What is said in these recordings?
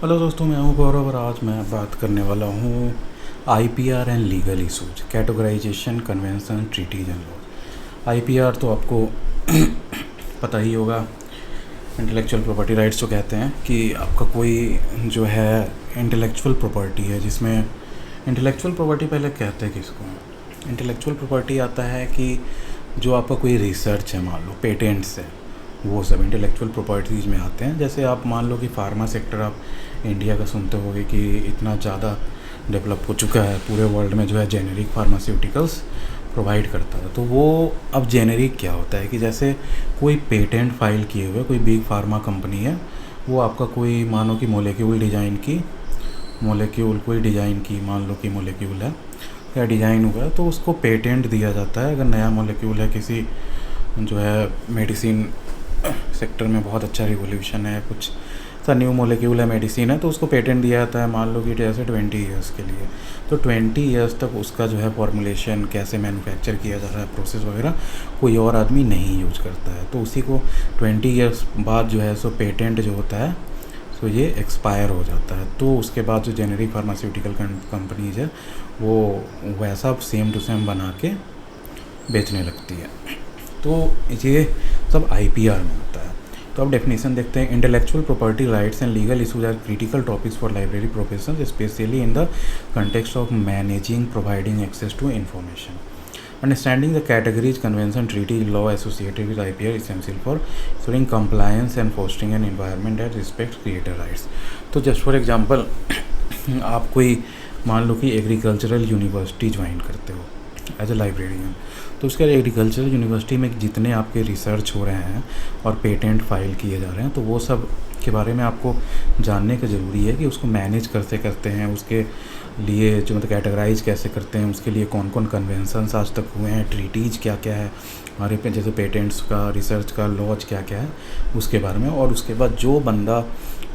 Hello दोस्तों, मैं हूं गौरव और आज मैं बात करने वाला हूं IPR and legal issues, categorisation, convention, treaties and law. IPR तो आपको पता ही होगा, इंटेलेक्चुअल प्रॉपर्टी राइट्स जो कहते हैं कि आपका कोई जो है इंटेलेक्चुअल प्रॉपर्टी है, जिसमें इंटेलेक्चुअल प्रॉपर्टी पहले कहते हैं किसको। इंटेलेक्चुअल प्रॉपर्टी आता है कि जो आपका कोई रिसर्च है, मान लो पेटेंट्स है, वो सब इंटेलेक्चुअल प्रॉपर्टीज़ में आते हैं। जैसे आप मान लो कि फार्मा सेक्टर आप इंडिया का सुनते होगे कि इतना ज़्यादा डेवलप हो चुका है, पूरे वर्ल्ड में जो है जेनेरिक फार्मास्यूटिकल्स प्रोवाइड करता है। तो वो अब जेनेरिक क्या होता है कि जैसे कोई पेटेंट फाइल किए हुए कोई बिग फार्मा कंपनी है, वो आपका कोई मानो कि मोलेक्यूल कोई डिज़ाइन की मान लो कि मोलेक्यूल है या डिज़ाइन हुआ है, तो उसको पेटेंट दिया जाता है। अगर नया मोलेक्यूल है, किसी जो है मेडिसिन सेक्टर में बहुत अच्छा रिवोल्यूशन है, कुछ सा न्यू मोलेक्यूल है, मेडिसिन है, तो उसको पेटेंट दिया जाता है मान लो कि जैसे 20 ईयर्स के लिए। तो 20 ईयर्स तक उसका जो है फॉर्मुलेशन कैसे मैन्युफैक्चर किया जा रहा है, प्रोसेस वगैरह कोई और आदमी नहीं यूज करता है। तो उसी को 20 ईयर्स बाद जो है सो पेटेंट जो होता है सो ये एक्सपायर हो जाता है। तो उसके बाद जो जेनेरिक फार्मास्यूटिकल कंपनीज है वो वैसा सेम टू सेम बना के बेचने लगती है। तो ये सब आईपीआर में होता है। तो अब डेफिनेशन देखते हैं। Intellectual property rights and legal issues are critical topics for library professionals, specially in the context of managing providing access to information. Understanding the categories, convention, treaty, law associated with IPR is essential for ensuring compliance and fostering an environment that respects creator rights. तो just for example आप कोई मान लो कि agricultural university join करते हो as a librarian, तो उसके एग्रीकल्चरल यूनिवर्सिटी में जितने आपके रिसर्च हो रहे हैं और पेटेंट फाइल किए जा रहे हैं, तो वो सब के बारे में आपको जानने का ज़रूरी है कि उसको मैनेज कैसे करते हैं, उसके लिए जो मतलब कैटेगराइज कैसे करते हैं, उसके लिए कौन कौन कन्वेंशंस आज तक हुए हैं, ट्रीटीज क्या क्या है हमारे पे, जैसे पेटेंट्स का, रिसर्च का, लॉज क्या क्या है उसके बारे में। और उसके बाद जो बंदा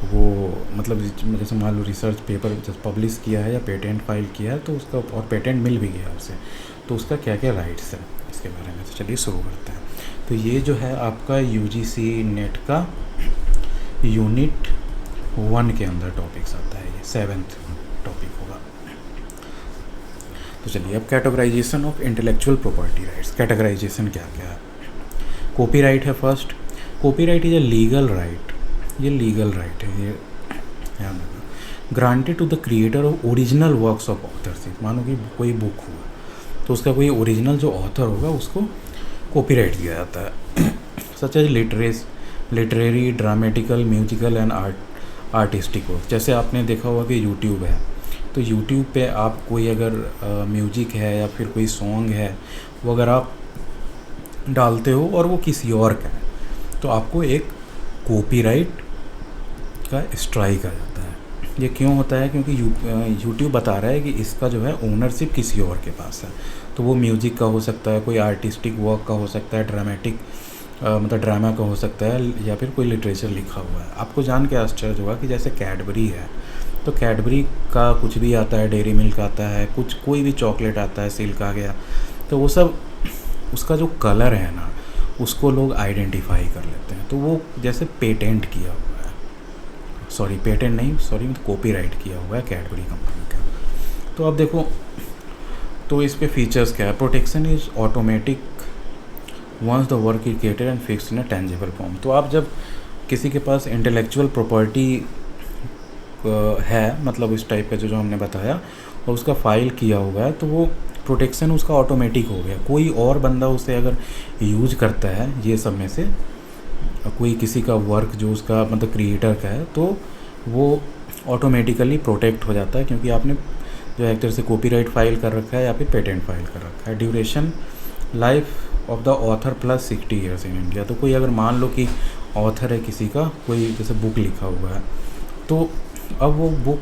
वो मतलब जैसे मान लो रिसर्च पेपर पब्लिश किया है या पेटेंट फाइल किया है, तो उसका और पेटेंट मिल भी गया उसे, तो उसका क्या क्या राइट्स है इसके बारे में। तो चलिए शुरू करते हैं। तो ये जो है आपका यूजीसी नेट का यूनिट 1 के अंदर टॉपिक्स आता है, ये 7th टॉपिक होगा। तो चलिए अब categorisation of intellectual property rights. Categorisation क्या क्या है। कॉपीराइट है first. Copyright is a legal right, ये लीगल राइट है, ये ध्यान रखना। Granted to the creator of original works of authorship. मानो कि कोई बुक हुआ तो उसका कोई ओरिजिनल जो ऑथर होगा उसको कॉपीराइट दिया जाता है। Such as literary, dramatical, musical and artistic work. जैसे आपने देखा होगा कि यूट्यूब है, तो यूट्यूब पे आप कोई अगर म्यूजिक है या फिर कोई सॉन्ग है, वो अगर आप डालते हो और वो किसी और का है, तो आपको एक कॉपीराइट का स्ट्राइक आ जाता है। ये क्यों होता है? क्योंकि यूट्यूब बता रहा है कि इसका जो है ओनरशिप किसी और के पास है। तो वो म्यूज़िक का हो सकता है, कोई आर्टिस्टिक वर्क का हो सकता है, ड्रामेटिक मतलब ड्रामा का हो सकता है, या फिर कोई लिटरेचर लिखा हुआ है। आपको जान के आश्चर्य होगा कि जैसे कैडबरी है, तो कैडबरी का कुछ भी आता है, डेयरी मिल्क आता है, कुछ कोई भी चॉकलेट आता है, सिल्क आ गया, तो वो सब उसका जो कलर है ना, उसको लोग आइडेंटिफाई कर लेते हैं। तो वो जैसे पेटेंट किया हुआ है, सॉरी पेटेंट नहीं, सॉरी कॉपीराइट किया हुआ है कैडबरी कंपनी का। तो अब देखो, तो इस पे फीचर्स क्या है। Protection is automatic once the work is created and fixed in a tangible form. तो आप जब किसी के पास इंटेलेक्चुअल प्रॉपर्टी है, मतलब इस टाइप का जो हमने बताया, और उसका फाइल किया हुआ है, तो वो प्रोटेक्शन उसका ऑटोमेटिक हो गया। कोई और बंदा उसे अगर यूज करता है, ये सब में से कोई किसी का वर्क जो उसका मतलब क्रिएटर का है, तो वो ऑटोमेटिकली प्रोटेक्ट हो जाता है, क्योंकि आपने जो एक तरह से कॉपीराइट फाइल कर रखा है या फिर पेटेंट फाइल कर रखा है। Duration life of the author plus 60 years in India. तो कोई अगर मान लो कि ऑथर है किसी का, कोई जैसे बुक लिखा हुआ है, तो अब वो बुक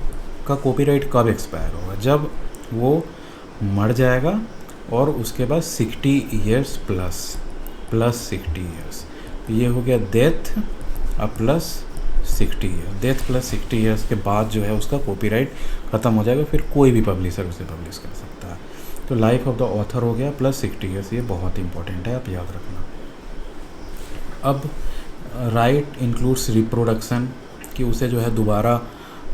का कॉपीराइट कब एक्सपायर होगा? जब वो मर जाएगा और उसके बाद 60 ईयर्स प्लस 60 ईयर्स। ये हो गया डेथ अब plus 60 year. Death plus 60 years के बाद जो है उसका कॉपीराइट ख़त्म हो जाएगा, फिर कोई भी पब्लिशर उसे पब्लिश कर सकता है। तो लाइफ ऑफ द ऑथर हो गया प्लस 60 ईयर्स, ये बहुत इंपॉर्टेंट है, आप याद रखना। अब राइट इंक्लूड्स रिप्रोडक्शन, कि उसे जो है दोबारा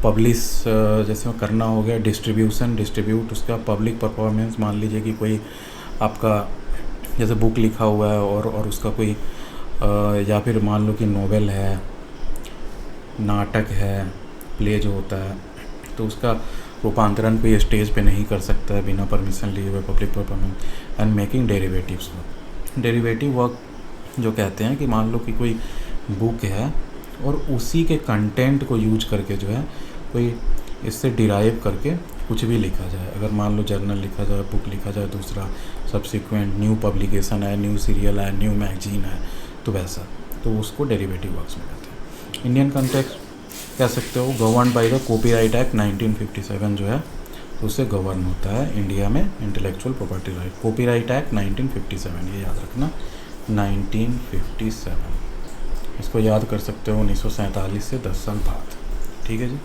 पब्लिश जैसे करना हो गया, डिस्ट्रीब्यूट, उसका पब्लिक परफॉर्मेंस। मान लीजिए कि कोई आपका जैसे बुक लिखा हुआ है और उसका कोई या फिर मान लो कि नोवेल है, नाटक है, प्ले जो होता है, तो उसका रूपांतरण कोई स्टेज पे नहीं कर सकता है बिना परमिशन लिए हुए, public performance. And making derivative work जो कहते हैं कि मान लो कि कोई बुक है और उसी के कंटेंट को यूज करके जो है कोई इससे डिराइव करके कुछ भी लिखा जाए। अगर मान लो जर्नल लिखा जाए, बुक लिखा जाए, दूसरा सब्सिक्वेंट न्यू पब्लिकेशन है, न्यू सीरियल है, न्यू मैगजीन है, तो वैसा, तो उसको डेरिवेटिव वर्क्स में कहते हैं। इंडियन कंटेक्स्ट कह सकते हो govern by the copyright act 1957 जो है तो उससे गवर्न होता है इंडिया में intellectual property right. Copyright act 1957, ये याद रखना, 1957, इसको याद कर सकते हो 1947 से 10 साल बाद। ठीक है जी।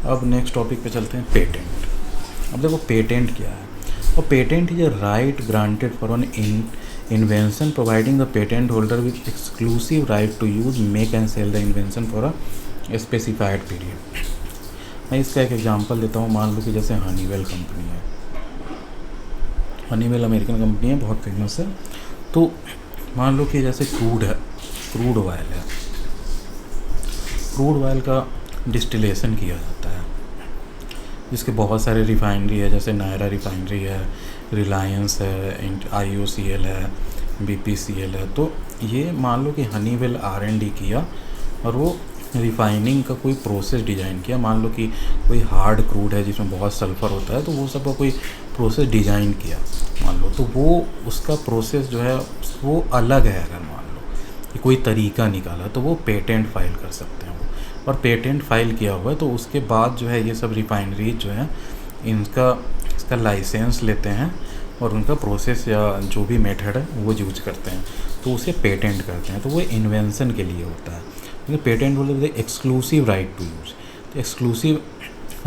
अब नेक्स्ट टॉपिक पे चलते हैं, पेटेंट। अब देखो पेटेंट क्या है, और patent is a right granted for an invention providing the patent holder with exclusive right to use, make and sell the invention for a specified period. मैं इसका एक एग्जांपल देता हूँ। मान लो कि जैसे हनीवेल कंपनी है, हनीवेल अमेरिकन कंपनी है, बहुत फेमस है। तो मान लो कि जैसे क्रूड है, क्रूड ऑयल है, क्रूड ऑयल का डिस्टिलेशन किया जाता है, जिसके बहुत सारे रिफाइनरी है, जैसे नायरा रिफाइनरी है, रिलायंस है, IOCL है, BPCL है। तो ये मान लो कि हनीवेल R&D किया और वो रिफाइनिंग का कोई प्रोसेस डिज़ाइन किया। मान लो कि कोई हार्ड क्रूड है जिसमें बहुत सल्फ़र होता है, तो वो सब का कोई प्रोसेस डिज़ाइन किया मान लो, तो वो उसका प्रोसेस जो है वो अलग है। अगर मान लो कि कोई तरीका निकाला तो वो पेटेंट फाइल कर सकते हैं वो, और पेटेंट फाइल किया हुआ है तो उसके बाद जो है ये सब रिफाइनरीज जो है इसका लाइसेंस लेते हैं और उनका प्रोसेस या जो भी मेथड है वो यूज करते हैं, तो उसे पेटेंट करते हैं। तो वो इन्वेंशन के लिए होता है, क्योंकि पेटेंट बोलते हैं एक्सक्लूसिव राइट टू यूज। तो एक्सक्लूसिव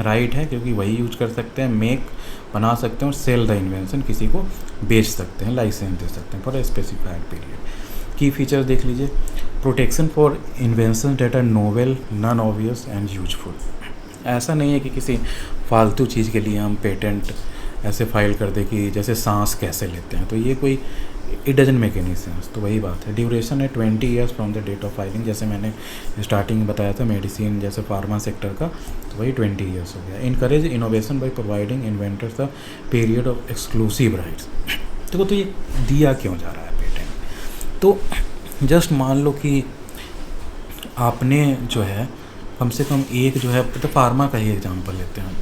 राइट है क्योंकि वही यूज कर सकते हैं, मेक बना सकते हैं, और सेल द इन्वेंशन किसी को बेच सकते हैं, लाइसेंस दे सकते हैं for a specified period. Key feature देख लीजिए, protection for invention that are novel, non obvious and useful. ऐसा नहीं है कि किसी फालतू चीज़ के लिए हम पेटेंट ऐसे फाइल कर दे कि जैसे सांस कैसे लेते हैं, तो ये कोई it doesn't make any sense. तो वही बात है। ड्यूरेशन है 20 years from the date of filing, जैसे मैंने स्टार्टिंग में बताया था मेडिसिन जैसे फार्मा सेक्टर का, तो वही 20 ईयर्स हो गया। Encourage innovation by providing inventors the period of exclusive rights. देखो तो ये दिया क्यों जा रहा है पेटेंट, तो जस्ट मान लो कि आपने जो है कम से कम एक जो है, तो फार्मा का ही एग्जांपल लेते हैं।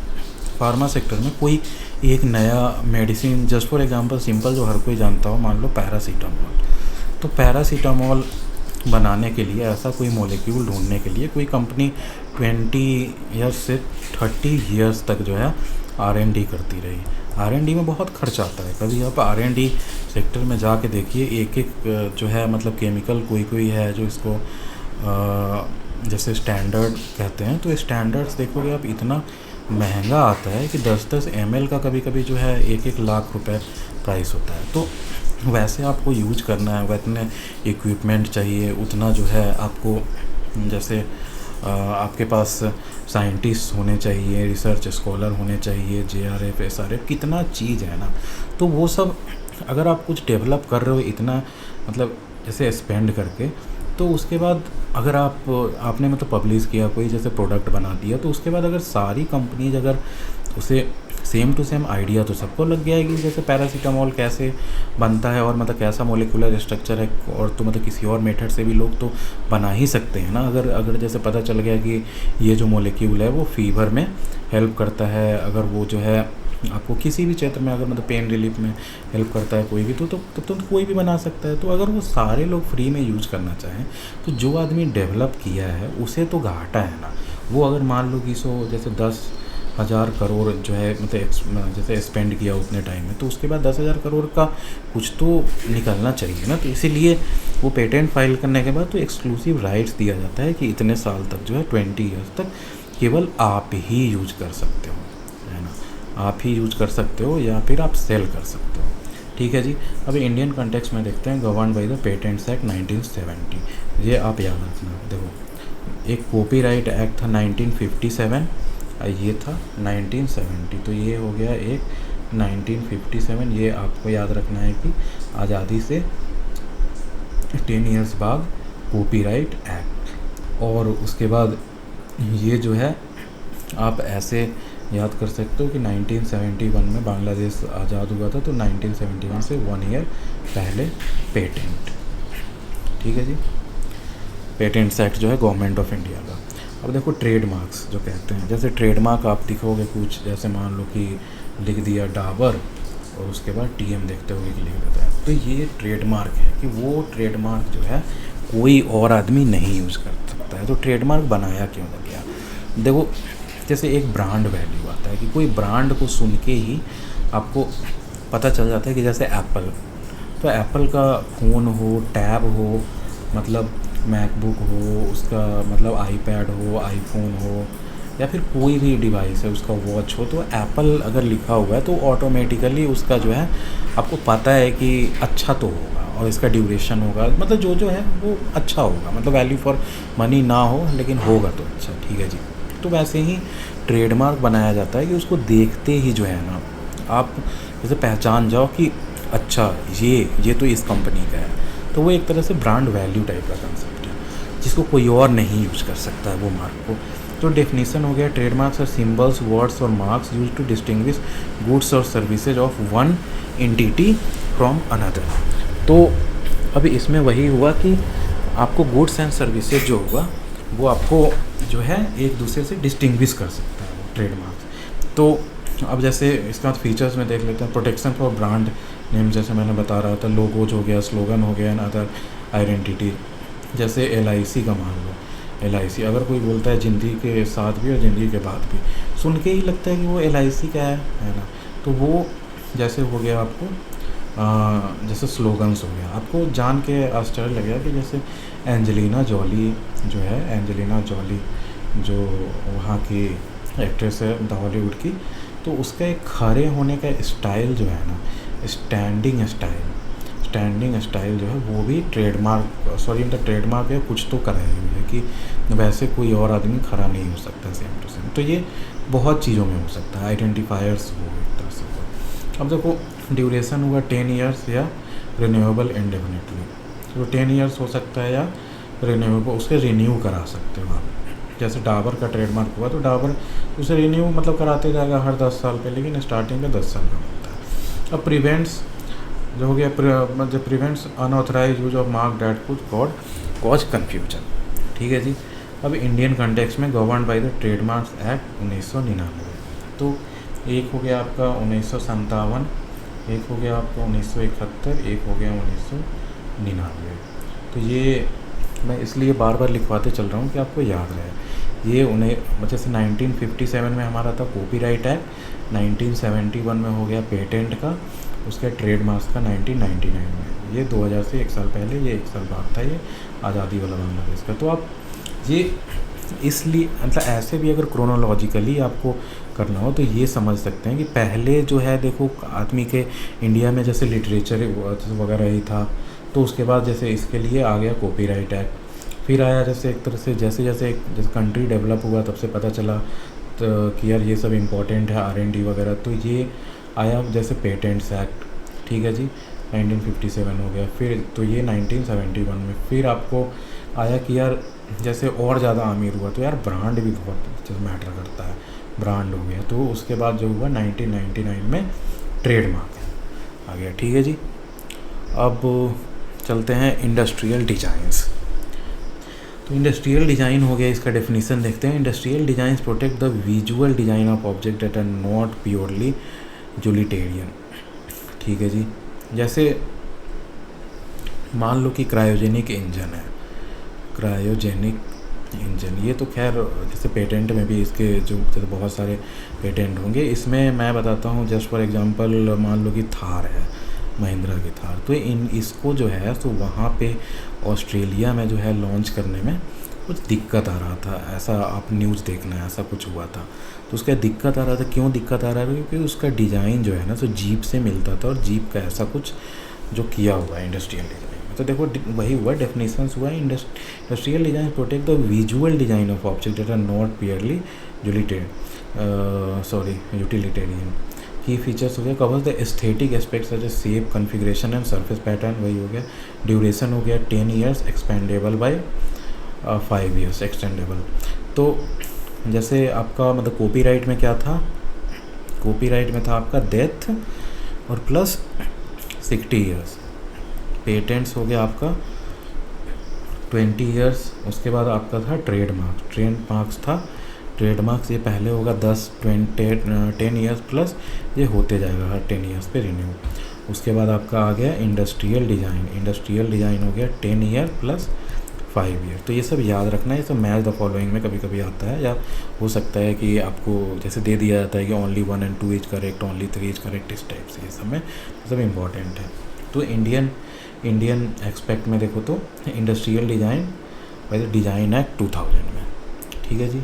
फार्मा सेक्टर में कोई एक नया medicine, just for example simple जो हर कोई जानता हो, मान लो पैरासीटामोल। तो पैरासीटामोल बनाने के लिए ऐसा कोई मॉलिक्यूल ढूंढने के लिए कोई कंपनी 20 ईयर्स से 30 ईयर्स तक जो है R&D करती रही। R&D में बहुत खर्च आता है। कभी आप R&D सेक्टर में जाके देखिए, एक एक जो है मतलब केमिकल कोई है जो इसको जैसे स्टैंडर्ड कहते हैं, तो स्टैंडर्ड्स देखोगे आप इतना महंगा आता है कि 10-10 ml का कभी कभी जो है 1-1 लाख रुपए प्राइस होता है। तो वैसे आपको यूज करना है, उतने इक्विपमेंट चाहिए, उतना जो है आपको जैसे आपके पास साइंटिस्ट होने चाहिए, रिसर्च स्कॉलर होने चाहिए, JRF SRF, कितना चीज़ है ना। तो वो सब अगर आप कुछ डेवलप कर रहे हो इतना मतलब जैसे स्पेंड करके, तो उसके बाद अगर आपने मतलब पब्लिश किया कोई जैसे प्रोडक्ट बना दिया, तो उसके बाद अगर सारी कंपनीज अगर उसे सेम टू सेम आइडिया तो सबको लग गया है कि जैसे पैरासीटामोल कैसे बनता है और मतलब कैसा मोलिकुलर स्ट्रक्चर है, और तो मतलब किसी और मेथड से भी लोग तो बना ही सकते हैं ना। अगर जैसे पता चल गया कि ये जो मोलिक्यूल है वो फीवर में हेल्प करता है, अगर वो जो है आपको किसी भी क्षेत्र में अगर मतलब पेन रिलीफ में हेल्प करता है कोई भी, तो कोई भी बना सकता है। तो अगर वो सारे लोग फ्री में यूज करना चाहें, तो जो आदमी डेवलप किया है उसे तो घाटा है ना। वो अगर मान लो कि जैसे 10,000 करोड़ जो है मतलब जैसे स्पेंड किया उतने टाइम में, तो उसके बाद 10,000 करोड़ का कुछ तो निकलना चाहिए ना। तो इसीलिए वो पेटेंट फाइल करने के बाद तो एक्सक्लूसिव राइट्स दिया जाता है कि इतने साल तक जो है 20 ईयर्स तक केवल आप ही यूज कर सकते हो, है ना। आप ही यूज कर सकते हो या फिर आप सेल कर सकते हो। ठीक है जी। अभी इंडियन कॉन्टेक्स्ट में देखते हैं, govern by the patents act 1970। ये आप याद रखना। देखो एक कॉपीराइट एक्ट था 1957, ये था 1970। तो ये हो गया एक 1957। ये आपको याद रखना है कि आज़ादी से 10 ईयर्स बाद कॉपीराइट एक्ट। और उसके बाद ये जो है आप ऐसे याद कर सकते हो कि 1971 में बांग्लादेश आज़ाद हुआ था, तो 1971 से 1 ईयर पहले पेटेंट। ठीक है जी, पेटेंट्स एक्ट जो है गवर्नमेंट ऑफ इंडिया का। अब देखो ट्रेडमार्क्स जो कहते हैं, जैसे ट्रेडमार्क आप दिखोगे कुछ, जैसे मान लो कि लिख दिया डाबर और उसके बाद टीएम देखते होगे कि लिख देता है, तो ये ट्रेडमार्क है कि वो ट्रेडमार्क जो है कोई और आदमी नहीं यूज़ कर सकता है। तो ट्रेडमार्क बनाया क्यों गया? देखो जैसे एक ब्रांड वैल्यू आता है कि कोई ब्रांड को सुन के ही आपको पता चल जाता है कि जैसे एप्पल, तो एप्पल का फ़ोन हो, टैब हो, मतलब मैकबुक हो, उसका मतलब आईपैड हो, आईफोन हो, या फिर कोई भी डिवाइस है, उसका वॉच हो, तो एप्पल अगर लिखा हुआ है तो ऑटोमेटिकली उसका जो है आपको पता है कि अच्छा तो होगा और इसका ड्यूरेशन होगा, मतलब जो है वो अच्छा होगा, मतलब वैल्यू फॉर मनी ना हो लेकिन होगा तो अच्छा। ठीक है जी, तो वैसे ही ट्रेडमार्क बनाया जाता है कि उसको देखते ही जो है ना आप जैसे पहचान जाओ कि अच्छा ये तो इस कंपनी का है। तो वो एक तरह से ब्रांड वैल्यू टाइप का कंसेप्ट है जिसको कोई और नहीं यूज़ कर सकता है वो मार्क को। तो डेफिनेशन हो गया, ट्रेडमार्क्स आर सिंबल्स, वर्ड्स और marks used to distinguish goods और services of one entity from another. तो अभी इसमें वही हुआ कि आपको गुड्स एंड सर्विसेज जो होगा वो आपको जो है एक दूसरे से डिस्टिंग्विश कर सकता है वो ट्रेडमार्क्स। तो अब जैसे इसके बाद फीचर्स में देख लेते हैं। प्रोटेक्शन फॉर ब्रांड नेम, जैसे मैंने बता रहा था, लोगोज हो गया, स्लोगन हो गया, एंड अदर आइडेंटिटी। जैसे LIC का मान लो, LIC अगर कोई बोलता है ज़िंदगी के साथ भी और ज़िंदगी के बाद भी, सुन के ही लगता है कि वो LIC का है ना। तो वो जैसे हो गया आपको जैसे स्लोगन्स हो गया, आपको जान के आश्चर्य लगेगा कि जैसे एंजेलिना जॉली जो है, एंजेलिना जॉली जो वहाँ की एक्ट्रेस है हॉलीवुड की, तो उसका एक खड़े होने का स्टाइल जो है ना, स्टैंडिंग स्टाइल जो है वो भी ट्रेडमार्क है, कुछ तो कराई हुई है कि वैसे कोई और आदमी खड़ा नहीं हो सकता सेम टू सेम। तो ये बहुत चीज़ों में हो सकता है, आइडेंटिफायर्स हो एक तरह से। अब देखो ड्यूरेशन हुआ 10 ईयर्स या रिन्यूएबल इंडेफिनिटली। तो 10 ईयर्स हो सकता है या रिन्यूएबल, उसके रिन्यू करा सकते हो आप। जैसे डाबर का ट्रेडमार्क हुआ तो डाबर उसे रिन्यू मतलब कराते जाएगा हर 10 साल पे, लेकिन स्टार्टिंग में 10 साल का होता है। अब प्रिवेंट्स जो हो गया, मतलब prevents unauthorise use of mark that could cause confusion. ठीक है जी। अब इंडियन कंटेक्स्ट में govern by the trademarks act 1999। तो एक हो गया आपका 1957, एक हो गया आपका 1971, एक हो गया 1999। तो ये मैं इसलिए बार बार लिखवाते चल रहा हूँ कि आपको याद रहे। ये उन्हें जैसे 1957 में हमारा था कॉपीराइट एक्ट, 1971 में हो गया पेटेंट का, उसके ट्रेडमार्क्स का 1999 में। ये 2000 से 1 साल पहले, ये 1 साल बाद था ये आज़ादी वाला बांग्लादेश का। तो आप ये इसलिए मतलब ऐसे भी अगर क्रोनोलॉजिकली आपको करना हो तो ये समझ सकते हैं कि पहले जो है देखो आदमी के इंडिया में जैसे लिटरेचर वगैरह ही था, तो उसके बाद जैसे इसके लिए आ गया कॉपीराइट एक्ट, फिर आया जैसे एक तरह से जैसे कंट्री डेवलप हुआ तब से पता चला तो कि यार ये सब इम्पोर्टेंट है, R&D वगैरह, तो ये आया जैसे पेटेंट्स एक्ट। ठीक है जी, 1957 हो गया। फिर तो ये 1971 में फिर आपको आया कि यार जैसे और ज़्यादा अमीर हुआ तो यार ब्रांड भी बहुत मैटर करता है, ब्रांड हो गया। तो उसके बाद जो हुआ 1999 में ट्रेडमार्क आ गया। ठीक है जी। अब चलते हैं इंडस्ट्रियल डिज़ाइंस। तो इंडस्ट्रियल डिज़ाइन हो गया, इसका डेफिनेशन देखते हैं। Industrial designs protect the visual design of object that are not purely utilitarian. ठीक है जी। जैसे मान लो कि क्रायोजेनिक इंजन है, क्रायोजेनिक इंजन, ये तो खैर जैसे पेटेंट में भी इसके जो जैसे बहुत सारे पेटेंट होंगे, इसमें मैं बताता हूँ जस्ट फॉर एग्जांपल। मान लो कि थार है, महिंद्रा की थार, तो इसको जो है तो वहाँ पे ऑस्ट्रेलिया में जो है लॉन्च करने में कुछ दिक्कत आ रहा था, ऐसा आप न्यूज़ देखना है, ऐसा कुछ हुआ था। तो उसका दिक्कत आ रहा था, क्यों दिक्कत आ रहा था? क्योंकि उसका डिज़ाइन जो है ना तो जीप से मिलता था, और जीप का ऐसा कुछ जो किया हुआ है इंडस्ट्रियल डिज़ाइन में, तो देखो वही हुआ, डेफिनेशंस हुआ। Industrial design protect the visual design of object that are not purely utilitarian. Key features हो गया, covers the aesthetic aspects such as shape, configuration and surface pattern, वही हो गया। ड्यूरेशन हो गया 10 years, expandable by 5 years, extendable. तो जैसे आपका मतलब कॉपीराइट में क्या था, कॉपीराइट में था आपका डेथ और प्लस 60 ईयर्स। पेटेंट्स हो गया आपका 20 ईयर्स। उसके बाद आपका था ट्रेडमार्क्स था। ट्रेडमार्क्स ये पहले होगा 10 ईयर्स प्लस ये होते जाएगा हर 10 ईयर्स पे रिन्यू। उसके बाद आपका आ गया इंडस्ट्रियल डिज़ाइन हो गया 10 ईयर प्लस 5 ईयर। तो ये सब याद रखना है, ये सब मैच द फॉलोइंग में कभी कभी आता है, या हो सकता है कि आपको जैसे दे दिया जाता है कि only 1 and 2 is correct, only 3 is correct, इस टाइप से। ये सब में सब इम्पॉर्टेंट है। तो इंडियन एक्सपेक्ट में देखो तो industrial design by the design act 2000 में, ठीक है जी।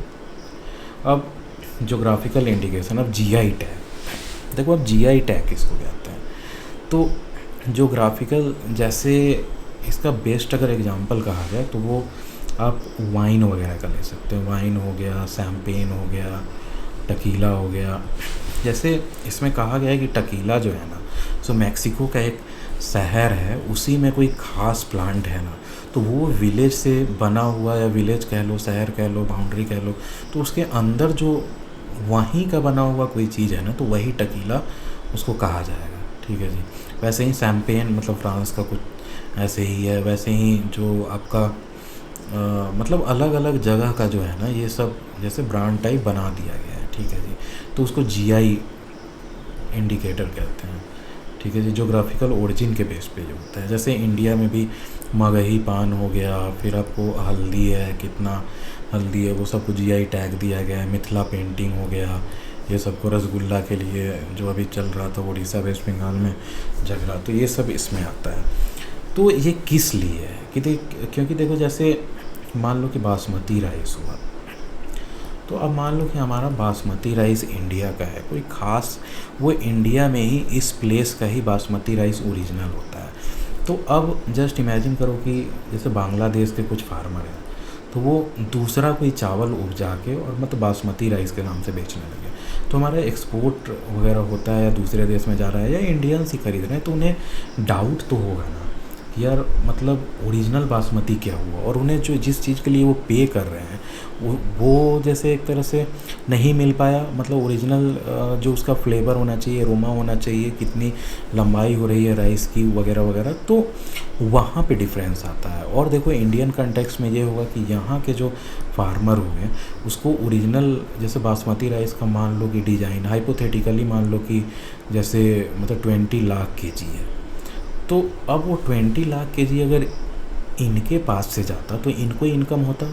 अब जोग्राफिकल इंडिकेशन, अब GI टैग देखो। अब GI टैग किसको कहते हैं, तो जोग्राफिकल, जैसे इसका बेस्ट अगर एग्जांपल कहा जाए तो वो आप वाइन वगैरह का ले सकते हैं। वाइन हो गया, शैम्पेन हो गया, टकीला हो गया। जैसे इसमें कहा गया है कि टकीला जो है ना, सो मैक्सिको का एक शहर है, उसी में कोई ख़ास प्लांट है ना, तो वो विलेज से बना हुआ, या विलेज कह लो, शहर कह लो, बाउंड्री कह लो, तो उसके अंदर जो वहीं का बना हुआ कोई चीज़ है ना, तो वही टकीला उसको कहा जाएगा, ठीक है जी। वैसे ही शैम्पेन मतलब फ्रांस का कुछ ऐसे ही है। वैसे ही जो आपका मतलब अलग अलग जगह का जो है ना, ये सब जैसे ब्रांड टाइप बना दिया गया है, ठीक है जी। तो उसको GI इंडिकेटर कहते हैं, ठीक है जी। जोग्राफिकल ओरिजिन के बेस पे जो होता है, जैसे इंडिया में भी मगही पान हो गया, फिर आपको हल्दी है, कितना हल्दी है, वो सबको GI टैग दिया गया है। मिथिला पेंटिंग हो गया, ये सबको रसगुल्ला के लिए जो अभी चल रहा था उड़ीसा वेस्ट बंगाल में झगड़ा, तो ये सब इसमें आता है। तो ये किस लिए है कि क्योंकि देखो जैसे मान लो कि बासमती राइस हुआ, तो अब मान लो कि हमारा बासमती राइस इंडिया का है, कोई ख़ास, वो इंडिया में ही इस प्लेस का ही बासमती राइस ओरिजिनल होता है। तो अब जस्ट इमेजिन करो कि जैसे बांग्लादेश के कुछ फार्मर हैं, तो वो दूसरा कोई चावल उपजा के और मतलब बासमती राइस के नाम से बेचने लगे, तो हमारा एक्सपोर्ट वगैरह होता है या दूसरे देश में जा रहा है या इंडियंस ही खरीद रहे हैं, तो उन्हें डाउट तो होगा ना कि यार मतलब ओरिजिनल बासमती क्या हुआ, और उन्हें जो जिस चीज़ के लिए वो पे कर रहे हैं वो जैसे एक तरह से नहीं मिल पाया, मतलब ओरिजिनल जो उसका फ्लेवर होना चाहिए, अरोमा होना चाहिए, कितनी लंबाई हो रही है राइस की वगैरह वगैरह, तो वहाँ पे डिफरेंस आता है। और देखो इंडियन कंटेक्स्ट में ये होगा कि यहाँ के जो फार्मर हुए उसको ओरिजिनल जैसे बासमती राइस का मान लो कि डिज़ाइन हाइपोथेटिकली मान लो कि जैसे मतलब 20 लाख kg है, तो अब वो 20 लाख kg अगर इनके पास से जाता तो इनको इनकम होता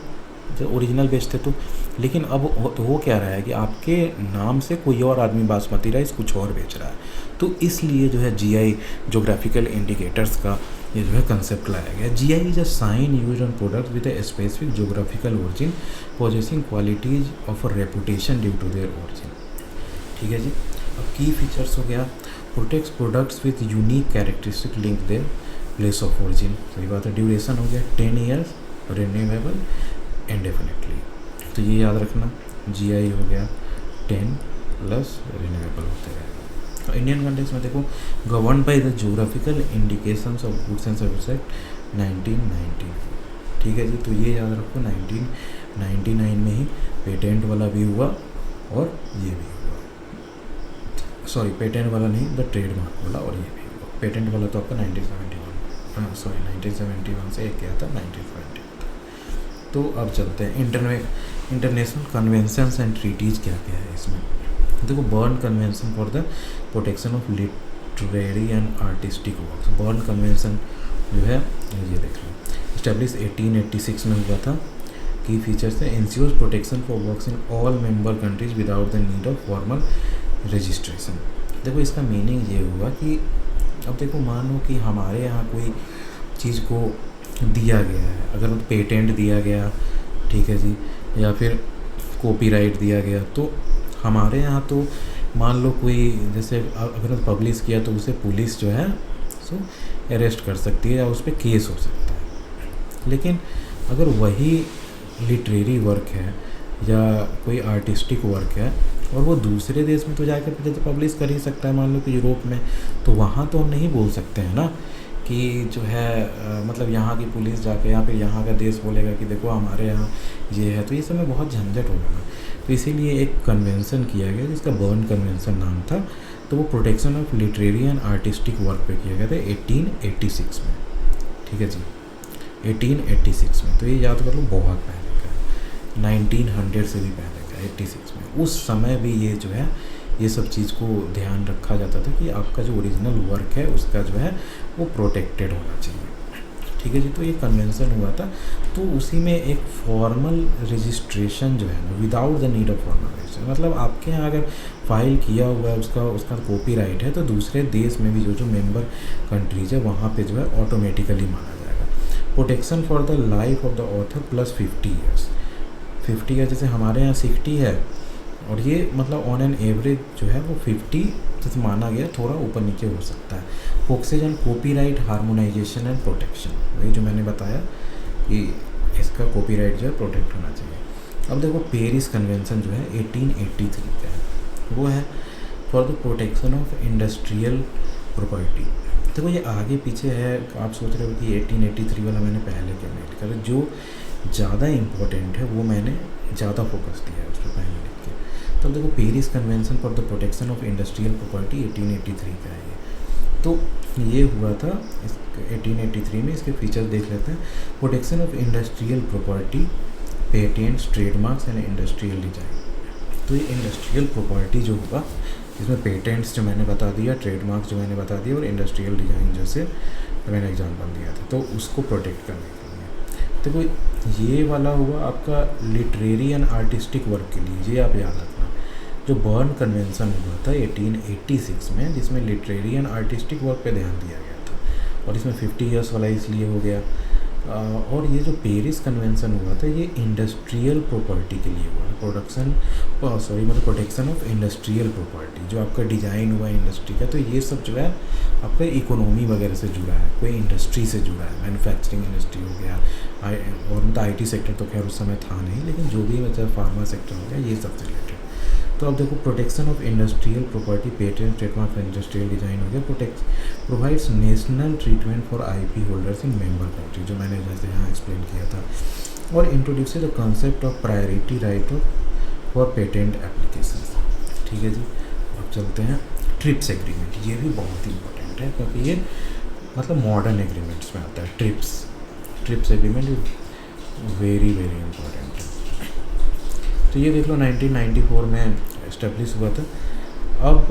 जो ओरिजिनल बेचते तो। लेकिन अब हो क्या रहा है कि आपके नाम से कोई और आदमी बासमती राइस कुछ और बेच रहा है, तो इसलिए जो है GI जोग्राफिकल इंडिकेटर्स का ये जो है कंसेप्ट लाया गया। GI is a sign used on products with a specific geographical origin possessing qualities of a reputation due to their origin, ठीक है जी। अब की फीचर्स हो गया, protects products with unique characteristic link their place of origin, सही बात है। Duration हो गया 10 ईयर्स, रिन्यूएबल इंडेफिनिटली, तो ये याद रखना। GI हो गया 10 प्लस रिन्यूएबल होते रहेगा। तो इंडियन कंटेक्स्ट में देखो govern by the geographical indications of goods and service act 1990, ठीक है जी। तो ये याद रखो 1999 में ही पेटेंट वाला भी हुआ और ये भी हुआ, सॉरी पेटेंट वाला नहीं, द ट्रेडमार्क वाला, और ये भी हुआ। पेटेंट वाला तो आपका 1971 से एक किया था 1970। तो अब चलते हैं इंटरनेशनल कन्वेंशंस एंड ट्रीटीज़ क्या क्या है इसमें। देखो burn convention for the protection of literary and artistic works, burn convention जो है ये देख लो, इस्टेब्लिश 1886 में हुआ था। की फीचर्स है, ensures protection for works in all member countries without the need of formal registration. देखो इसका मीनिंग ये हुआ कि अब देखो मान लो कि हमारे यहाँ कोई चीज़ को दिया गया है, अगर वो पेटेंट दिया गया, ठीक है जी, या फिर कॉपीराइट दिया गया, तो हमारे यहाँ तो मान लो कोई जैसे अगर पब्लिश किया तो उसे पुलिस जो है सो अरेस्ट कर सकती है या उस पर केस हो सकता है। लेकिन अगर वही लिटरेरी वर्क है या कोई आर्टिस्टिक वर्क है और वो दूसरे देश में तो जाकर जैसे पब्लिश कर ही सकता है, मान लो कि यूरोप में, तो वहाँ तो हम नहीं बोल सकते हैं ना कि जो है मतलब यहाँ की पुलिस जाके या फिर यहाँ का देश बोलेगा कि देखो हमारे यहाँ ये है, तो ये सब में बहुत झंझट होगा। तो इसीलिए एक कन्वेंसन किया गया जिसका बर्न कन्वेंसन नाम था। तो वो protection of literary and artistic work पे किया गया था 1886 में। ठीक है जी, 1886 में। तो ये याद कर लो, बहुत पहले का है, 1900 से भी पहले का, 86 में। उस समय भी ये जो है ये सब चीज़ को ध्यान रखा जाता था कि आपका जो ओरिजिनल वर्क है उसका जो है वो प्रोटेक्टेड होना चाहिए। ठीक है जी। तो ये कन्वेंसन हुआ था, तो उसी में एक फॉर्मल रजिस्ट्रेशन जो है ना, without the need of formal registration, मतलब आपके यहाँ अगर फाइल किया हुआ है उसका कॉपीराइट है तो दूसरे देश में भी जो मेंबर कंट्रीज है वहाँ पे जो है ऑटोमेटिकली माना जाएगा। Protection for the life of the author plus 50 years. 50 year जैसे हमारे यहाँ 60 है, और ये मतलब ऑन एन एवरेज जो है वो 50 जैसे माना गया, थोड़ा ऊपर नीचे हो सकता है। Focuses on copyright harmonisation and protection, वही जो मैंने बताया कि इसका कॉपीराइट जो है प्रोटेक्ट होना चाहिए। अब देखो पेरिस कन्वेंशन जो है 1883 का है, वो है for the protection of industrial property. देखो ये आगे पीछे है, आप सोच रहे हो कि 1883 वाला मैंने पहले क्या नहीं लिखा, जो ज़्यादा इम्पोर्टेंट है वो मैंने ज़्यादा फोकस दिया है उस पर पहले लिख के। तो देखो Paris convention for the protection of industrial property 1883 का है ये। तो ये हुआ था 1883 में। इसके फीचर्स देख लेते हैं। Protection of industrial property, patents, trademarks and industrial design. तो ये इंडस्ट्रियल प्रॉपर्टी जो होगा इसमें पेटेंट्स जो मैंने बता दिया, ट्रेडमार्क्स जो मैंने बता दिया, और इंडस्ट्रियल डिजाइन जैसे मैंने एग्जाम्पल दिया था, तो उसको प्रोटेक्ट करने के लिए। तो कोई ये वाला हुआ आपका लिटरेरी एंड आर्टिस्टिक वर्क के लिए, ये आप याद रखना। जो बर्न कन्वेंशन हुआ था 1886 में, जिसमें लिटरेरी एंड आर्टिस्टिक वर्क पे ध्यान दिया गया था, और इसमें 50 ईयर्स वाला इसलिए हो गया। और ये जो पेरिस कन्वेंशन हुआ था ये इंडस्ट्रियल प्रॉपर्टी के लिए हुआ, प्रोटेक्शन ऑफ इंडस्ट्रियल प्रॉपर्टी, जो आपका डिज़ाइन हुआ इंडस्ट्री का। तो ये सब जो है आपका इकोनॉमी वगैरह से जुड़ा है, कोई इंडस्ट्री से जुड़ा है, मैन्युफैक्चरिंग इंडस्ट्री हो गया, और मतलब IT सेक्टर तो खैर उस समय था नहीं, लेकिन जो भी मतलब फार्मा सेक्टर हो गया, ये सब से रिलेटेड। तो अब देखो protection of industrial property, patent, trademark, industrial design हो गया। Provides national treatment for IP holders in member country, जो मैंने जैसे यहाँ एक्सप्लेन किया था। और introduce the concept of priority right for patent application. ठीक है जी। अब चलते हैं ट्रिप्स एग्रीमेंट। ये भी बहुत इंपॉर्टेंट है क्योंकि ये मतलब मॉडर्न एग्रीमेंट्स में आता है। Trips agreement very very important है। तो ये देख लो 1994 में इस्टेब्लिश हुआ था। अब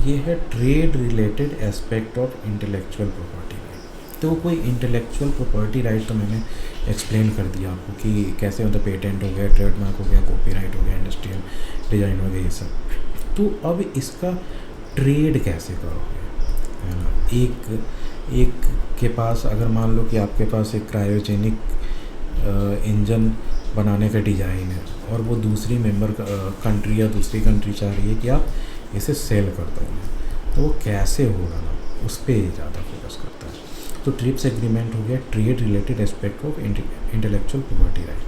ये है trade related aspect of intellectual property right. तो कोई इंटेलेक्चुअल प्रॉपर्टी राइट तो मैंने एक्सप्लेन कर दिया आपको कि कैसे मतलब पेटेंट हो गया, ट्रेडमार्क हो गया, कॉपीराइट हो गया, इंडस्ट्रियल डिज़ाइन हो गया, ये सब। तो अब इसका ट्रेड कैसे करोगे, है ना। एक के पास अगर मान लो कि आपके पास एक क्रायोजेनिक इंजन बनाने का डिज़ाइन है और वो दूसरी मेंबर कंट्री या दूसरी कंट्री चाह रही है कि आप इसे सेल कर दो, तो वो कैसे होगा ना, उस पर ज़्यादा फोकस करता है। तो ट्रिप्स एग्रीमेंट हो गया trade related aspect of intellectual property right,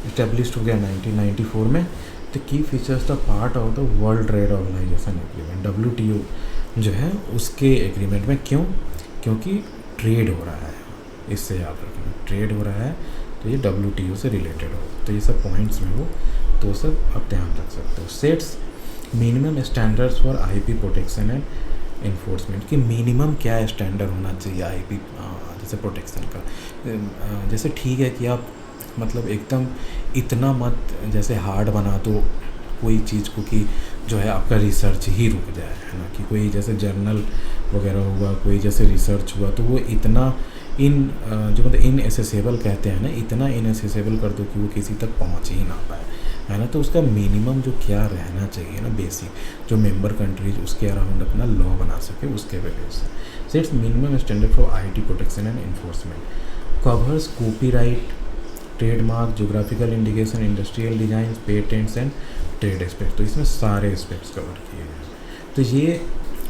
established हो गया 1994 में। तो key features the part of the world trade organisation agreement, WTO जो है उसके एग्रीमेंट में। क्यों? क्योंकि ट्रेड हो रहा है, इससे याद रखना, ट्रेड हो रहा है तो ये WTO से रिलेटेड हो। तो ये सब पॉइंट्स में हो तो सब आप ध्यान रख सकते हो। Sets minimum standards for IP protection and enforcement, कि मिनिमम क्या स्टैंडर्ड होना चाहिए IP जैसे प्रोटेक्शन का। जैसे ठीक है कि आप मतलब एकदम इतना मत जैसे हार्ड बना दो कोई चीज़ को कि जो है आपका रिसर्च ही रुक जाए, है ना। कि कोई जैसे जर्नल वगैरह हुआ, कोई जैसे रिसर्च हुआ, तो वो इतना जो मतलब इनएसेसेबल कहते हैं ना, इतना इनएसेसेबल कर दो कि वो किसी तक पहुंच ही ना पाए, है ना। तो उसका मिनिमम जो क्या रहना चाहिए ना, बेसिक जो मेंबर कंट्रीज उसके अराउंड अपना लॉ बना सके, उसके वजह से sets minimum standard for IT protection and enforcement, covers copyright, trademark, geographical indication, industrial design, patents and trade aspect. तो इसमें सारे एस्पेक्ट्स कवर किए गए। तो ये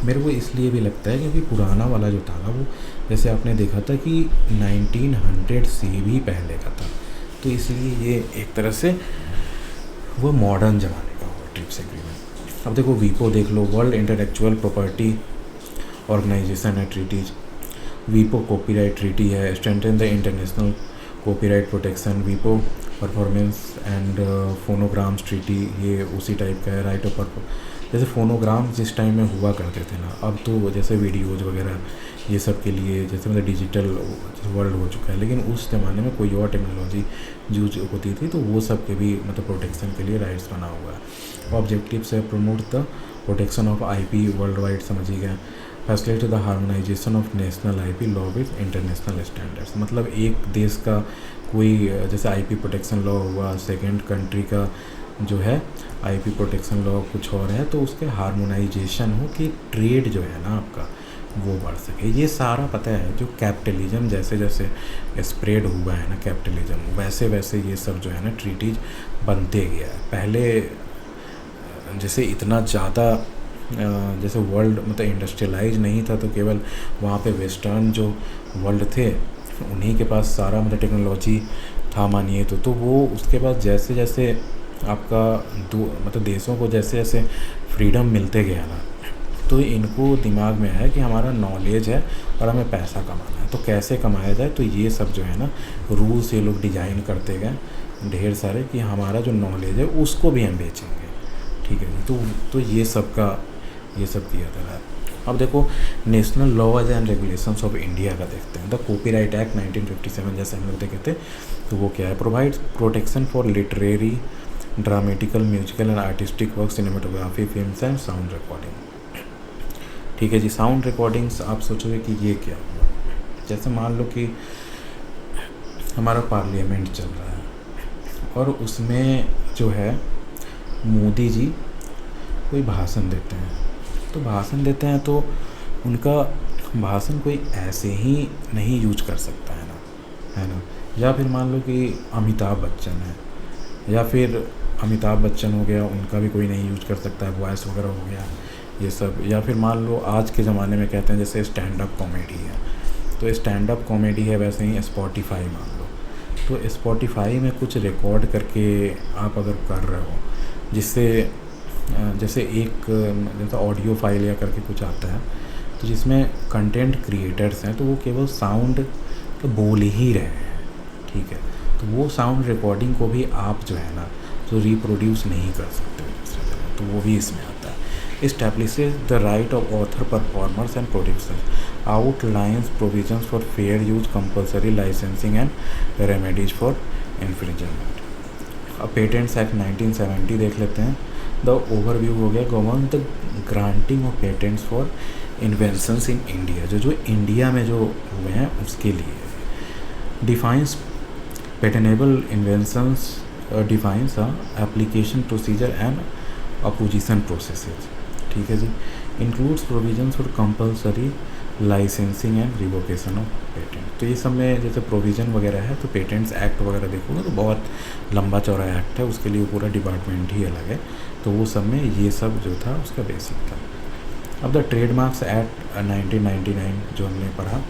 मेरे को इसलिए भी लगता है क्योंकि पुराना वाला जो था ना वो, जैसे आपने देखा था कि 1900 से भी पहले का था, तो इसलिए ये एक तरह से वो मॉडर्न ज़माने का हुआ ट्रिप्स एग्रीमेंट। अब देखो वीपो देख लो, वर्ल्ड इंटेलेक्चुअल प्रॉपर्टी ऑर्गेनाइजेशन है ट्रीटीज। वीपो कॉपीराइट ट्रीटी है, strengthen the international copyright protection. वीपो परफॉर्मेंस एंड फोनोग्राम्स ट्रीटी, ये उसी टाइप का है। राइट ऑफ जैसे फोनोग्राम्स जिस टाइम में हुआ करते थे ना, अब तो जैसे वीडियोज़ वगैरह ये सब के लिए जैसे मतलब डिजिटल वर्ल्ड हो चुका है, लेकिन उस ज़माने में कोई और टेक्नोलॉजी यूज होती थी, तो वो सब के भी मतलब प्रोटेक्शन के लिए राइट्स बना हुआ है। ऑब्जेक्टिव्स है promote the protection of IP worldwide, समझिएगा। Facilitate the harmonisation of national IP law with international standards, मतलब एक देश का कोई जैसे आईपी प्रोटेक्शन लॉ हुआ, सेकेंड कंट्री का जो है आईपी प्रोटेक्शन लॉ कुछ और है, तो उसके हार्मोनाइजेशन हो कि ट्रेड जो है ना आपका वो बढ़ सके। ये सारा पता है जो कैपिटलिज्म जैसे जैसे स्प्रेड हुआ है ना कैपिटलिज्म, वैसे वैसे ये सब जो है ना ट्रीटीज बनते गया है। पहले जैसे इतना ज़्यादा जैसे वर्ल्ड मतलब इंडस्ट्रियलाइज नहीं था, तो केवल वहाँ पे वेस्टर्न जो वर्ल्ड थे उन्हीं के पास सारा मतलब टेक्नोलॉजी था मानिए तो वो उसके बाद जैसे जैसे आपका मतलब देशों को जैसे जैसे फ्रीडम मिलते गया ना, तो इनको दिमाग में है कि हमारा नॉलेज है और हमें पैसा कमाना है, तो कैसे कमाया जाए, तो ये सब जो है ना रूल्स ये लोग डिज़ाइन करते गए ढेर सारे कि हमारा जो नॉलेज है उसको भी हम बेचेंगे, ठीक है। तो ये सब किया जा रहा है। अब देखो national laws and regulations of India का देखते हैं। द कॉपीराइट एक्ट 1957 जैसे हम लोग देखे थे, तो वो क्या है, provides protection for literary, dramatical, musical and artistic work, cinematography, films and sound recording. ठीक है जी, साउंड रिकॉर्डिंग्स आप सोचोगे कि ये क्या हुआ, जैसे मान लो कि हमारा पार्लियामेंट चल रहा है और उसमें जो है मोदी जी कोई भाषण देते हैं, तो उनका भाषण कोई ऐसे ही नहीं यूज कर सकता है ना। या फिर मान लो कि अमिताभ बच्चन है, या फिर अमिताभ बच्चन हो गया, उनका भी कोई नहीं यूज कर सकता है, वॉइस वगैरह हो गया ये सब। या फिर मान लो आज के ज़माने में कहते हैं जैसे स्टैंड अप कॉमेडी है, तो स्टैंड अप कॉमेडी है, वैसे ही स्पॉटिफाई मान लो, तो स्पॉटिफाई में कुछ रिकॉर्ड करके आप अगर कर रहे हो, जिससे जैसे एक जैसे ऑडियो फाइल या करके कुछ आता है, तो जिसमें कंटेंट क्रिएटर्स हैं तो वो केवल साउंड तो बोल ही रहे हैं, ठीक है, तो वो साउंड रिकॉर्डिंग को भी आप जो है ना तो रिप्रोड्यूस नहीं कर सकते दूसरी जगह, तो वो भी इसमें आता है। Establishes the right of author, performers and producers, outlines provisions for fair use, compulsory licensing and remedies for infringement. अब पेटेंट्स एक्ट 1970 देख लेते हैं। द ओवरव्यू हो गया, govern the granting of patents for inventions in India, जो India में जो हुए हैं उसके लिए। Defines patentable inventions, defines application procedure and opposition processes, ठीक है जी। Includes provisions for compulsory licensing and revocation of patent, तो ये सब में जैसे प्रोविज़न वगैरह है, तो पेटेंट्स एक्ट वगैरह देखोगे तो बहुत लंबा चौड़ा एक्ट है, उसके लिए पूरा डिपार्टमेंट ही अलग है, तो वो सब में ये सब जो था उसका बेसिक था। अब द ट्रेडमार्क्स एक्ट 1999 जो हमने पढ़ा,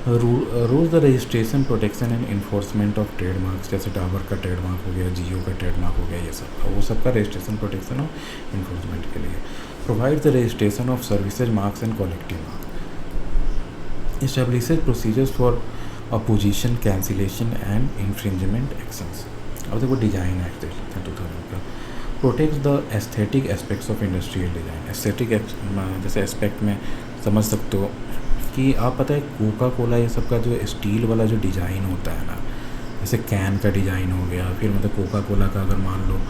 rules the registration, protection and enforcement of trademarks, जैसे डाबर का ट्रेडमार्क हो गया, जियो का ट्रेडमार्क हो गया, ये सब का वो सब का रजिस्ट्रेशन, प्रोटेक्शन और इन्फोर्समेंट के लिए। Provide the registration of services marks and quality mark, establishes procedures for opposition, cancellation and infringement actions। अब देखो डिज़ाइन एक्ट देख लेते हैं 2000 का। Protects the aesthetic aspects of industrial design, aesthetic जैसे एस्पेक्ट में समझ सकते हो कि आप पता है कोका कोला ये सब का जो स्टील वाला जो डिज़ाइन होता है ना, जैसे कैन का डिज़ाइन हो गया, फिर मतलब कोका कोला का अगर मान लो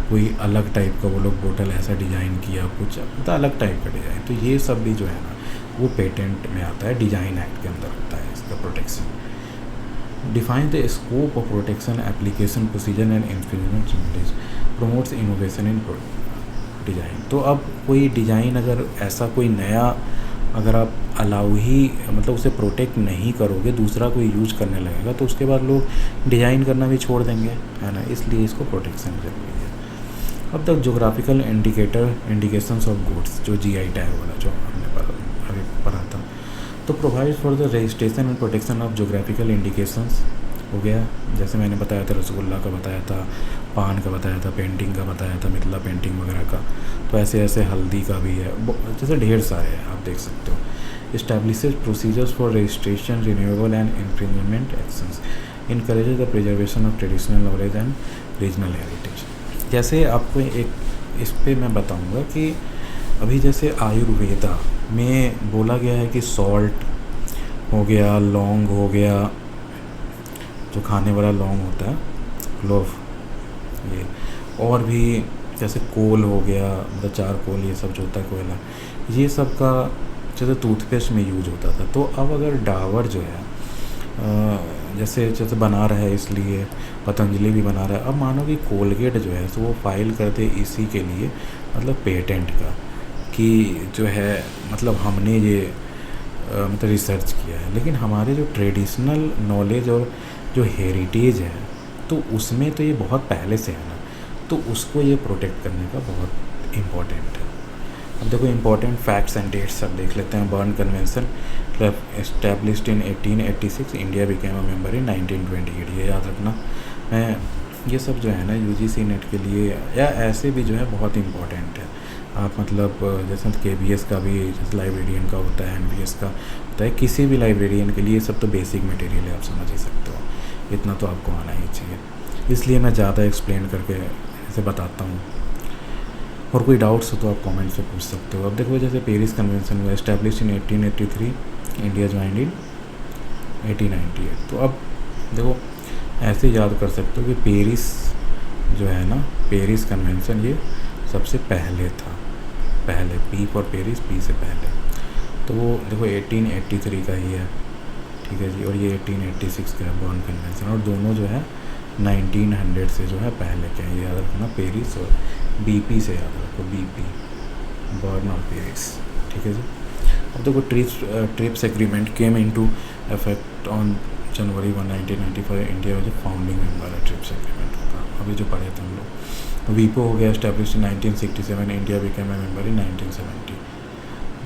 कोई अलग टाइप का वो लोग बोतल ऐसा डिज़ाइन किया, कुछ मतलब अलग टाइप का डिज़ाइन, तो ये सब भी जो है ना वो पेटेंट में आता है, डिज़ाइन एक्ट के अंदर होता है इसका protection. Define the scope of protection, application procedure and infringement remedies, promotes innovation in design. तो अब कोई डिज़ाइन अगर ऐसा कोई नया अगर आप अलाउ ही मतलब उसे प्रोटेक्ट नहीं करोगे, दूसरा कोई यूज करने लगेगा, तो उसके बाद लोग डिज़ाइन करना भी छोड़ देंगे, है ना, इसलिए इसको प्रोटेक्शन जरूरी है। अब तक जोग्राफिकल इंडिकेशंस ऑफ गुड्स, जो जीआई टैग वाला जो हमने अभी पढ़ा था, तो provide for the registration and protection of geographical indications हो गया। जैसे मैंने बताया था, रसगुल्ला का बताया था, पान का बताया था, पेंटिंग का बताया था, मिथिला पेंटिंग वगैरह का। तो ऐसे ऐसे हल्दी का भी है, जैसे ढेर सारे हैं, आप देख सकते हो। Establishes procedures for registration, renewable and infringement actions, encourages the preservation of traditional knowledge and regional heritage. जैसे आपको एक इस पे मैं बताऊंगा कि अभी जैसे आयुर्वेदा में बोला गया है कि सॉल्ट हो गया, लौंग हो गया, जो खाने वाला लौंग होता है, क्लोव, ये, और भी जैसे कोल हो गया, मतलब चारकोल, ये सब जो होता है कोयला, ये सब का जैसे टूथपेस्ट में यूज होता था। तो अब अगर डाबर जो है जैसे बना रहा है, इसलिए पतंजलि भी बना रहा है, अब मानो कि कोलगेट जो है तो वो फाइल करते इसी के लिए, मतलब पेटेंट का, कि जो है मतलब हमने ये मतलब रिसर्च किया है। लेकिन हमारे जो ट्रेडिशनल नॉलेज और जो हेरिटेज है, तो उसमें तो ये बहुत पहले से है ना, तो उसको ये प्रोटेक्ट करने का बहुत इम्पोर्टेंट है। अब देखो इम्पोर्टेंट फैक्ट्स एंड डेट्स सब देख लेते हैं। Burn convention established in 1886, India became a member in 1928, ये याद रखना। मैं ये सब जो है ना यूजीसी नेट के लिए या ऐसे भी जो है बहुत इम्पोर्टेंट है। आप मतलब जैसे केबीएस का भी, जैसे लाइब्रेरियन का होता है, एनवीएस का होता है, किसी भी लाइब्रेरियन के लिए ये सब तो बेसिक मटेरियल है, आप समझ ही सकते हो। इतना तो आपको आना ही चाहिए, इसलिए मैं ज़्यादा एक्सप्लेन करके ऐसे बताता हूँ। और कोई डाउट्स हो तो आप कमेंट से पूछ सकते हो। अब देखो जैसे पेरिस कन्वेंशन हुआ, establish in 1883, India joined in 1898। तो अब देखो ऐसे याद कर सकते हो कि पेरिस जो है ना, पेरिस कन्वेंशन ये सबसे पहले था, पहले, पी फॉर पेरिस, पी से पहले। तो वो देखो 1883 का ही है, ठीक है जी। और ये 1886 का है बर्न कन्वेंशन, और दोनों जो है 1900 से जो है पहले के हैं, ये याद रखना। पेरिस और बीपी से याद रखो, बीपी, बर्न और पेरिस, ठीक है जी। अब देखो trips agreement came into effect on January 1, 1995, India जो फाउंडिंग मेंबर है ट्रिप्स एग्रीमेंट का, अभी जो पढ़े थे हम लोग। वीपो हो गया establish in 1967, India became a member in 1970।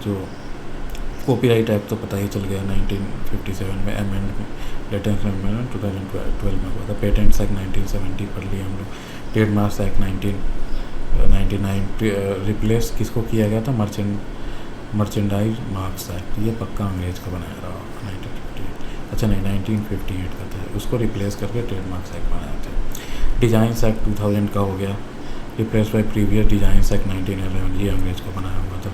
जो कॉपीराइट एक्ट तो पता ही चल गया, 1957 में अमेंडमेंट, लेटेस्ट अमेंडमेंट 2012 में हुआ था। पेटेंट्स एक्ट 1970 पढ़ लिया हम लोग। ट्रेडमार्क्स एक्ट 1999 रिप्लेस किसको किया गया था, मर्चेंडाइज मार्क्स एक्ट, ये पक्का अंग्रेज का बनाया रहा 1958, अच्छा नहीं 1958 का था, उसको रिप्लेस करके ट्रेडमार्क्स एक्ट बनाया था। डिजाइंस एक्ट 2000 का हो गया, replace by previous designs act 1911, ये अंग्रेज का बनाया हुआ था।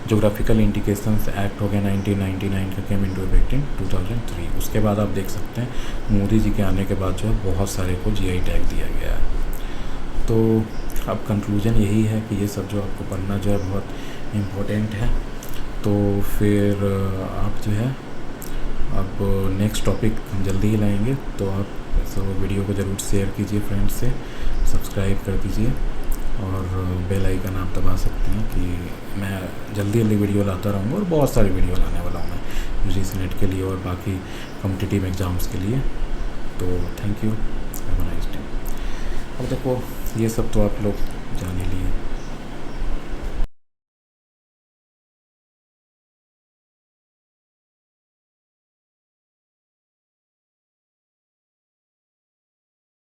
जोग्राफिकल इंडिकेशंस एक्ट हो गया 1999 का, केम इनटू इफेक्ट इन 2003। उसके बाद आप देख सकते हैं मोदी जी के आने के बाद जो है बहुत सारे को जीआई टैग दिया गया है। तो अब कंक्लूजन यही है कि ये सब जो आपको पढ़ना जो है बहुत इम्पोर्टेंट है। तो फिर आप जो है अब नेक्स्ट टॉपिक हम जल्दी ही लाएंगे, तो आप सब वीडियो को ज़रूर शेयर कीजिए फ्रेंड्स से, सब्सक्राइब कर दीजिए और बेल आइकन आप दबा सकते हैं कि मैं जल्दी वीडियो लाता रहूँगा, और बहुत सारी वीडियो लाने वाला हूँ मैं यूजीसी नेट के लिए और बाकी कॉम्पिटिटिव एग्ज़ाम्स के लिए। तो thank you, have a nice day. अब देखो ये सब तो आप लोग जान ही लिए।